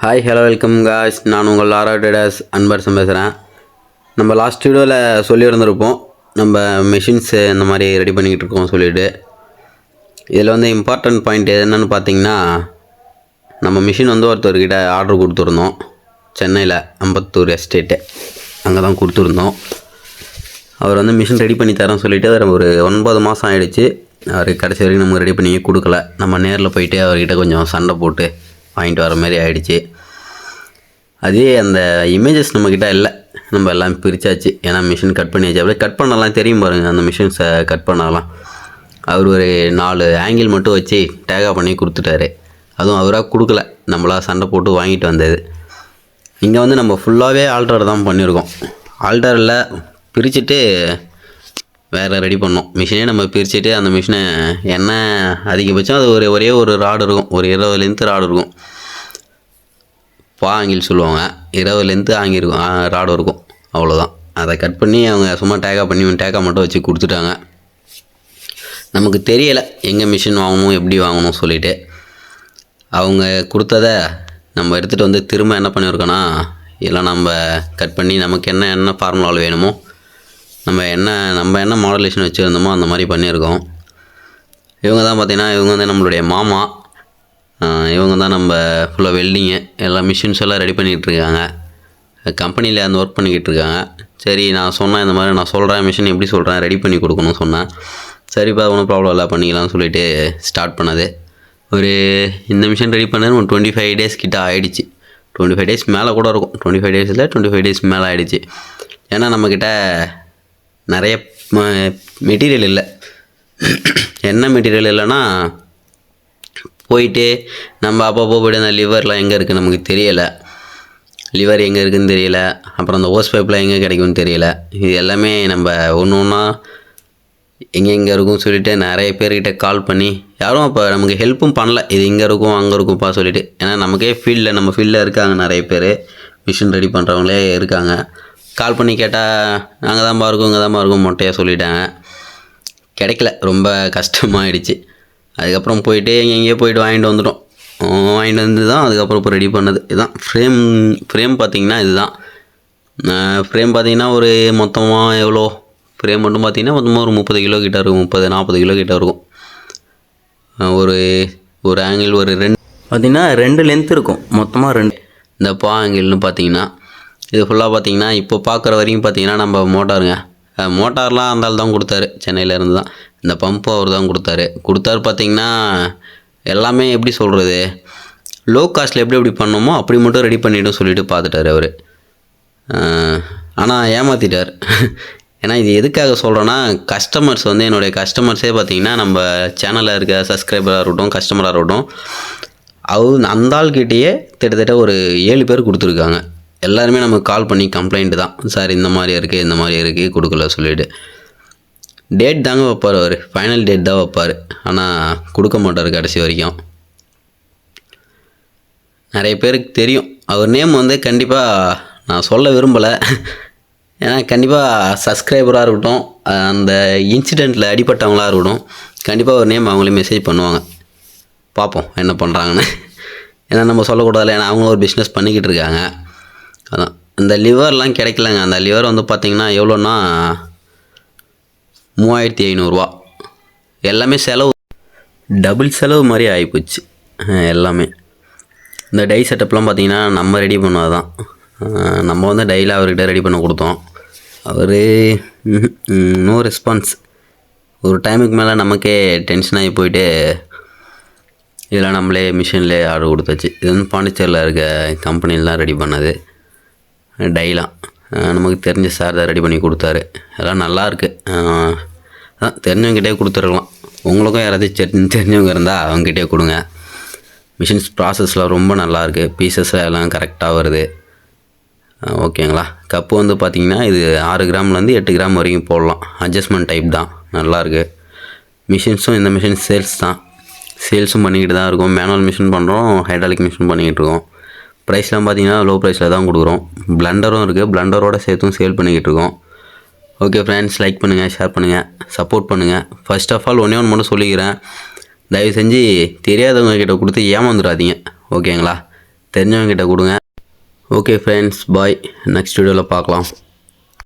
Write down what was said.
Hi hello welcome guys. நான் உங்கள் Laura traders Anbarasan பேசுகிறேன். நம்ம லாஸ்ட் வீடியோவில் சொல்லியிருந்திருப்போம் நம்ம மிஷின்ஸு இந்த மாதிரி ரெடி பண்ணிக்கிட்டு இருக்கோம் சொல்லிவிட்டு. இதில் வந்து இம்பார்ட்டண்ட் பாயிண்ட் என்னென்னு பார்த்தீங்கன்னா, நம்ம மிஷின் வந்து ஒருத்தர்கிட்ட ஆர்டர் கொடுத்துருந்தோம். சென்னையில் அம்பத்தூர் எஸ்டேட்டு அங்கே தான் கொடுத்துருந்தோம். அவர் வந்து மிஷின் ரெடி பண்ணி தரேன்னு சொல்லிவிட்டு ஒரு 9 மாதம் ஆகிடுச்சு. அவர் கடைசி வரைக்கும் நமக்கு ரெடி பண்ணி கொடுக்கல. நம்ம நேரில் போயிட்டு அவர்கிட்ட கொஞ்சம் சண்டை போட்டு வாங்கிட்டு வர மாதிரி ஆகிடுச்சு. அதே அந்த இமேஜஸ் நம்மக்கிட்ட இல்லை, நம்ம எல்லாம் பிரித்தாச்சு. ஏன்னா மிஷின் கட் பண்ணியாச்சு. அப்படியே கட் பண்ணலாம் தெரியும் பாருங்கள், அந்த மிஷின்ஸை கட் பண்ணலாம். அவர் ஒரு 4 ஆங்கிள் மட்டும் வச்சு டேகா பண்ணி கொடுத்துட்டாரு. அதுவும் அவராக கொடுக்கல, நம்மளா சண்டை போட்டு வாங்கிட்டு வந்தது. இங்கே வந்து நம்ம ஃபுல்லாகவே ஆல்டர் தான் பண்ணியிருக்கோம். ஆல்டரில் பிரிச்சுட்டு வேறு ரெடி பண்ணோம். மிஷினே நம்ம பிரிச்சுட்டு அந்த மிஷினை என்ன அதிகபட்சம் அது ஒரே ஒரு ராடு இருக்கும், ஒரு 20 லென்த்து ராடு இருக்கும். ஆங்கிள் சொல்லுவாங்க, 20 லென்த்து ஆங்கிருக்கும் ராடு இருக்கும், அவ்வளோதான். அதை கட் பண்ணி அவங்க சும்மா டேகா பண்ணி டேகா மட்டும் வச்சு கொடுத்துட்டாங்க. நமக்கு தெரியலை எங்கே மிஷின் வாங்கணும் எப்படி வாங்கணும் சொல்லிவிட்டு. அவங்க கொடுத்ததை நம்ம எடுத்துகிட்டு வந்து திரும்ப என்ன பண்ணியிருக்கோன்னா, இல்லை நம்ம கட் பண்ணி நமக்கு என்ன ஃபார்முலாவில் வேணுமோ நம்ம என்ன மாடுலேஷன் வச்சுருந்தோமோ அந்த மாதிரி பண்ணியிருக்கோம். இவங்க தான் பார்த்திங்கன்னா, இவங்க வந்து நம்மளுடைய மாமா. இவங்க தான் நம்ம ஃபுல்லாக வெல்டிங்கு எல்லா மிஷின்ஸ் எல்லாம் ரெடி பண்ணிகிட்ருக்காங்க. கம்பெனியில் அந்த ஒர்க் பண்ணிக்கிட்டு இருக்காங்க. சரி நான் சொன்னேன், இந்த மாதிரி நான் சொல்கிறேன் மிஷின் எப்படி சொல்கிறேன் ரெடி பண்ணி கொடுக்கணும்னு சொன்னேன். சரிப்பா ஒன்றும் ப்ராப்ளம் இல்லை பண்ணிக்கலாம்னு சொல்லிவிட்டு ஸ்டார்ட் பண்ணது. இந்த மிஷின் ரெடி பண்ணது ஒரு 25 டேஸ் கிட்ட ஆகிடுச்சு. 25 டேஸ் மேலே கூட இருக்கும். 25 டேஸ் இல்லை, 25 டேஸ் மேலே ஆகிடுச்சு. ஏன்னா நம்மக்கிட்ட நிறைய மெட்டீரியல் இல்லை. என்ன மெட்டீரியல் இல்லைன்னா, போயிட்டு நம்ம அப்பப்போ போய்ட்டு அந்த லிவர்லாம் எங்கே இருக்குது நமக்கு தெரியலை. லிவர் எங்கே இருக்குதுன்னு தெரியல. அப்புறம் அந்த ஹோஸ் பைப்லாம் எங்கே கிடைக்கும்னு தெரியல. இது எல்லாமே நம்ம ஒன்று ஒன்றா எங்கே இருக்கும்னு சொல்லிவிட்டு நிறைய பேர்கிட்ட கால் பண்ணி யாரும் அப்போ நமக்கு ஹெல்ப்பும் பண்ணல. இது இங்கே இருக்கும் அங்கே இருக்கும்ப்பா சொல்லிவிட்டு. ஏன்னா நமக்கே நம்ம ஃபீல்டில் இருக்காங்க நிறைய பேர், மிஷின் ரெடி பண்ணுறவங்களே இருக்காங்க. கால் பண்ணி கேட்டால் நாங்கள் தான்ப்பா இருக்கோம் இங்கே தான்ப்பா இருக்கோம் மொட்டையாக சொல்லிட்டாங்க. கிடைக்கல, ரொம்ப கஷ்டமாகிடுச்சு. அதுக்கப்புறம் போயிட்டு எங்கேயோ போயிட்டு வாங்கிட்டு வந்துட்டோம். வாங்கிட்டு வந்து தான் அதுக்கப்புறம் இப்போ ரெடி பண்ணது. இதுதான் ஃப்ரேம் பார்த்திங்கன்னா இதுதான் ஃப்ரேம். பார்த்திங்கன்னா ஒரு மொத்தமாக எவ்வளோ ஃப்ரேம் மட்டும் பார்த்திங்கன்னா மொத்தமாக ஒரு 30 கிலோ கிட்ட இருக்கும், 30-40 கிலோ கிட்ட இருக்கும். ஒரு ஆங்கிள் ஒரு 2 பார்த்திங்கன்னா 2 லென்த் இருக்கும், மொத்தமாக 2. இந்த ஆங்கிள்னு பார்த்திங்கன்னா இது ஃபுல்லாக பார்த்திங்கன்னா இப்போ பார்க்குற வரைக்கும் பார்த்திங்கன்னா நம்ம மோட்டார்லாம் அந்த ஆள் தான் கொடுத்தாரு, சென்னையிலேருந்து தான். இந்த பம்பு அவர் தான் கொடுத்தாரு. பார்த்திங்கன்னா எல்லாமே எப்படி சொல்கிறது, லோ காஸ்ட்டில் எப்படி பண்ணணுமோ அப்படி மட்டும் ரெடி பண்ணிவிடும் சொல்லிவிட்டு பார்த்துட்டார் அவர். ஆனால் ஏமாற்றிட்டார். ஏன்னா இது எதுக்காக சொல்கிறேன்னா, கஸ்டமர்ஸ் வந்து என்னுடைய கஸ்டமர்ஸே பார்த்திங்கன்னா நம்ம சேனலில் இருக்க சப்ஸ்கிரைபராக இருக்கட்டும், கஸ்டமராக இருக்கட்டும், அந்த ஆள்கிட்டயே கிட்டத்தட்ட ஒரு 7 பேர் கொடுத்துருக்காங்க. எல்லாருமே நமக்கு கால் பண்ணி கம்ப்ளைண்ட்டு தான், சார் இந்த மாதிரி இருக்குது கொடுக்கல சொல்லிவிட்டு. டேட் தாங்க வைப்பார் அவர், ஃபைனல் டேட் தான் வைப்பார். ஆனால் கொடுக்க மாட்டார் கடைசி வரைக்கும். நிறைய பேருக்கு தெரியும் அவர் நேம் வந்து, கண்டிப்பாக நான் சொல்ல விரும்பலை. ஏன்னா கண்டிப்பாக சப்ஸ்கிரைபராக இருக்கட்டும், அந்த இன்சிடெண்ட்டில் அடிபட்டவங்களாக இருக்கட்டும், கண்டிப்பாக ஒரு நேம் அவங்களே மெசேஜ் பண்ணுவாங்க. பார்ப்போம் என்ன பண்ணுறாங்கன்னு. ஏன்னா நம்ம சொல்லக்கூடாதுல, ஏன்னா அவங்க ஒரு பிஸ்னஸ் பண்ணிக்கிட்டு இருக்காங்க. அதான் இந்த லிவர்லாம் கிடைக்கலங்க. அந்த லிவர் வந்து பார்த்திங்கன்னா எவ்வளோன்னா 3500 எல்லாமே செலவு, டபுள் செலவு மாதிரி ஆகிப்போச்சு எல்லாமே. இந்த டை செட்டப்லாம் பார்த்திங்கன்னா நம்ம ரெடி பண்ணது தான். நம்ம வந்து டையில் அவர்கிட்ட ரெடி பண்ண கொடுத்தோம். அவர் நோ ரெஸ்பான்ஸ். ஒரு டைமுக்கு மேலே நமக்கே டென்ஷன் ஆகி போயிட்டு இதெல்லாம் நம்மளே மிஷின்லேயே ஆர்டர் கொடுத்தாச்சு. இது வந்து பாண்டிச்சேரியில் இருக்க கம்பெனிலாம் ரெடி பண்ணது டைலாம். நமக்கு தெரிஞ்ச சார் தான் ரெடி பண்ணி கொடுத்தாரு. எல்லாம் நல்லாயிருக்கு. அதான் தெரிஞ்சவங்ககிட்டே கொடுத்துருக்கலாம். உங்களுக்கும் யாராச்சும் தெரிஞ்சவங்க இருந்தால் அவங்ககிட்டே கொடுங்க. மிஷின்ஸ் ப்ராசஸ்லாம் ரொம்ப நல்லாயிருக்கு. பீசஸ் எல்லாம் கரெக்டாக வருது. ஓகேங்களா. கப்பு வந்து பார்த்திங்கன்னா இது 6 கிராம்லேருந்து 8 கிராம் வரைக்கும் போடலாம். அட்ஜஸ்ட்மெண்ட் டைப் தான், நல்லாயிருக்கு. மிஷின்ஸும் இந்த மிஷின் சேல்ஸும் பண்ணிக்கிட்டு தான் இருக்கோம். மேனுவல் மிஷின் பண்ணுறோம், ஹைட்ராலிக் மிஷின் பண்ணிக்கிட்டு இருக்கோம். ப்ரைஸ்லாம் பார்த்திங்கன்னா லோ ப்ரைஸில் தான் கொடுக்குறோம். பிளண்டரும் இருக்குது, பிளண்டரோட சேர்த்தும் சேல் பண்ணிக்கிட்டு இருக்கோம். ஓகே ஃப்ரெண்ட்ஸ், லைக் பண்ணுங்கள், ஷேர் பண்ணுங்கள், சப்போர்ட் பண்ணுங்கள். ஃபர்ஸ்ட் ஆஃப் ஆல் ஒன்று மட்டும் சொல்லிக்கிறேன், தயவு செஞ்சு தெரியாதவங்க கிட்ட கொடுத்து ஏமாந்துடாதீங்க. ஓகேங்களா. தெரிஞ்சவங்ககிட்ட கொடுங்க. ஓகே ஃப்ரெண்ட்ஸ், பாய். நெக்ஸ்ட் வீடியோவில் பார்க்கலாம்.